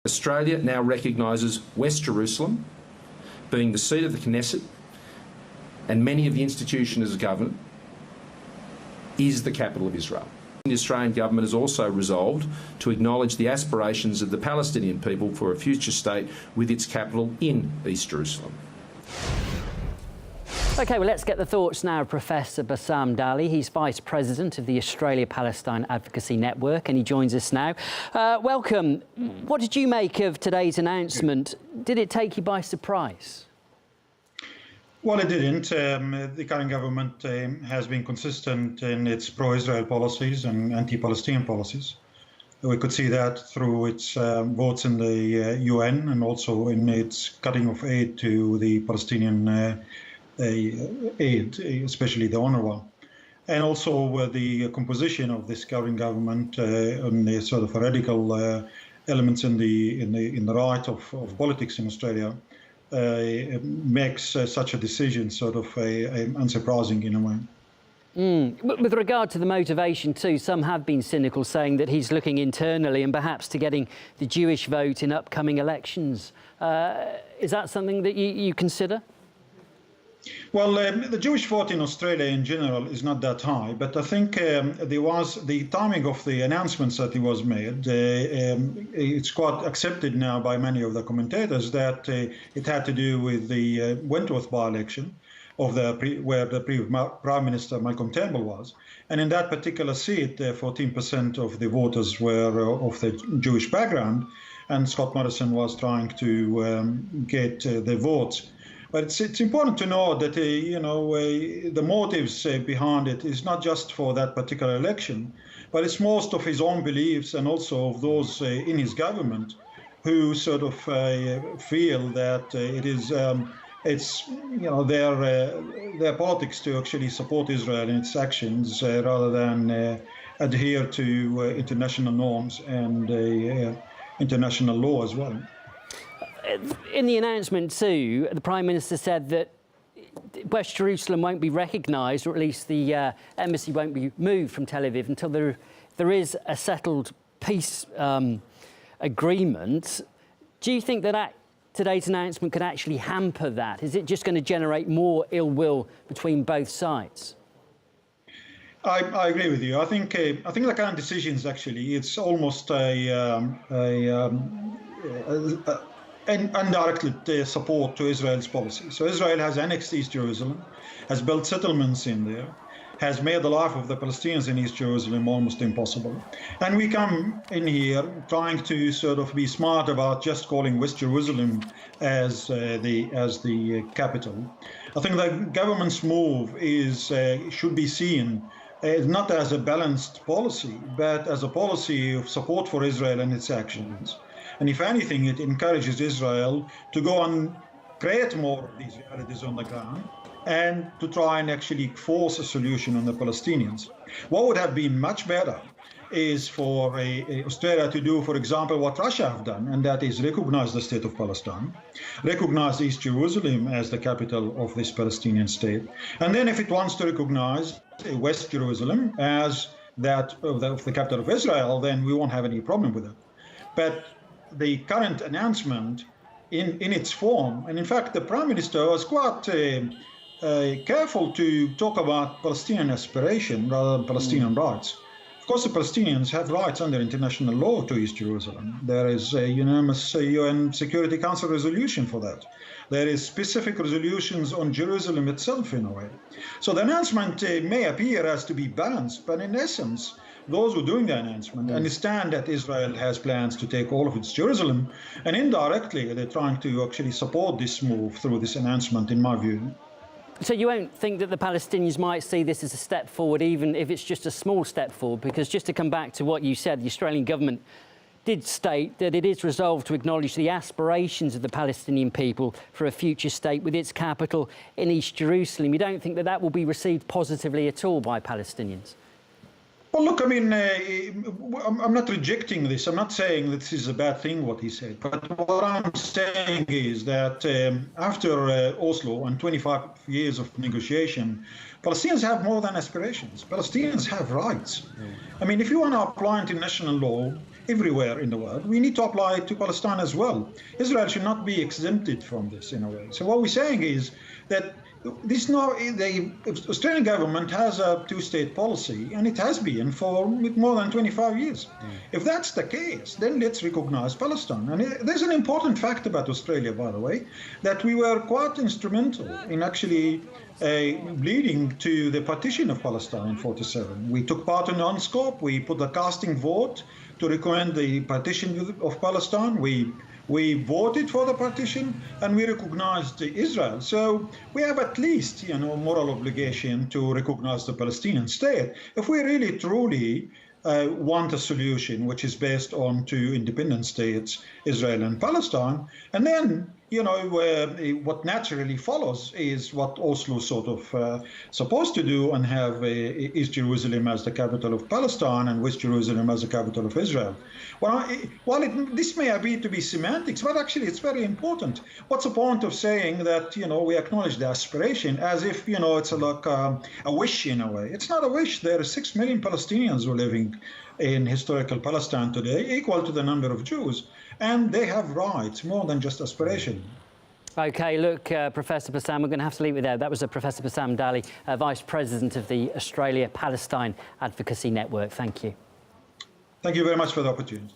Australia now recognises West Jerusalem being the seat of the Knesset and many of the institutions of government is the capital of Israel. The Australian government has also resolved to acknowledge the aspirations of the Palestinian people for a future state with its capital in East Jerusalem. OK, well, let's get the thoughts now of Professor Bassam Dali. He's Vice President of the Australia-Palestine Advocacy Network, and he joins us now. Welcome. What did you make of today's announcement? Did it take you by surprise? Well, it didn't. The current government has been consistent in its pro-Israel policies and anti-Palestinian policies. We could see that through its votes in the UN and also in its cutting of aid to the Palestinian aid, especially the UNRWA, and also the composition of this current government on the sort of radical elements in the right of politics in Australia makes such a decision sort of unsurprising in a way. But with regard to the motivation too, some have been cynical, saying that he's looking internally and perhaps to getting the Jewish vote in upcoming elections. Is that something that you consider? Well, the Jewish vote in Australia in general is not that high, but I think there was the timing of the announcements that it was made. It's quite accepted now by many of the commentators that it had to do with the Wentworth by-election of where the previous Prime Minister Malcolm Turnbull was. And in that particular seat, 14% of the voters were of the Jewish background, and Scott Morrison was trying to get the votes. But it's important to know that the motives behind it is not just for that particular election, but it's most of his own beliefs and also of those in his government who sort of feel that it is their politics to actually support Israel in its actions rather than adhere to international norms and international law as well. In the announcement too, the Prime Minister said that West Jerusalem won't be recognised, or at least the embassy won't be moved from Tel Aviv until there is a settled peace agreement. Do you think that today's announcement could actually hamper that? Is it just going to generate more ill will between both sides? I agree with you. I think the current decisions actually it's almost and undirected support to Israel's policy. So Israel has annexed East Jerusalem, has built settlements in there, has made the life of the Palestinians in East Jerusalem almost impossible. And we come in here trying to sort of be smart about just calling West Jerusalem as the capital. I think the government's move should be seen not as a balanced policy, but as a policy of support for Israel and its actions. And if anything, it encourages Israel to go and create more of these realities on the ground and to try and actually force a solution on the Palestinians. What would have been much better is for Australia to do, for example, what Russia have done, and that is recognize the state of Palestine, recognize East Jerusalem as the capital of this Palestinian state, and then if it wants to recognize West Jerusalem as that of the capital of Israel, then we won't have any problem with it. But the current announcement in its form, and in fact the Prime Minister was quite careful to talk about Palestinian aspiration rather than Palestinian rights. Of course, the Palestinians have rights under international law to East Jerusalem. There is a unanimous UN Security Council resolution for that. There is specific resolutions on Jerusalem itself in a way. So the announcement may appear as to be balanced, but in essence, those who are doing the announcement understand that Israel has plans to take all of its Jerusalem, and indirectly they're trying to actually support this move through this announcement, in my view. So you won't think that the Palestinians might see this as a step forward, even if it's just a small step forward? Because just to come back to what you said, the Australian government did state that it is resolved to acknowledge the aspirations of the Palestinian people for a future state with its capital in East Jerusalem. You don't think that that will be received positively at all by Palestinians? Well, look, I mean, I'm not rejecting this. I'm not saying that this is a bad thing, what he said. But what I'm saying is that after Oslo and 25 years of negotiation, Palestinians have more than aspirations. Palestinians have rights. I mean, if you want to apply international law, everywhere in the world, we need to apply it to Palestine as well. Israel should not be exempted from this in a way. So what we're saying is that the Australian government has a two-state policy, and it has been for more than 25 years. If that's the case, then let's recognize Palestine. And there's an important fact about Australia, by the way, that we were quite instrumental in actually leading to the partition of Palestine in 1947. We took part in the UNSCOP. We put a casting vote to recommend the partition of Palestine. We voted for the partition, and we recognized Israel. So we have at least, moral obligation to recognize the Palestinian state if we really truly want a solution which is based on two independent states, Israel and Palestine. And then, what naturally follows is what Oslo sort of supposed to do, and have East Jerusalem as the capital of Palestine and West Jerusalem as the capital of Israel. While this may appear to be semantics, but actually it's very important. What's the point of saying that, we acknowledge the aspiration as if, it's like a wish in a way? It's not a wish. There are 6 million Palestinians who are living in historical Palestine today, equal to the number of Jews. And they have rights more than just aspiration. OK, look, Professor Bassam, we're going to have to leave it there. That was Professor Bassam Dali, Vice President of the Australia-Palestine Advocacy Network. Thank you. Thank you very much for the opportunity.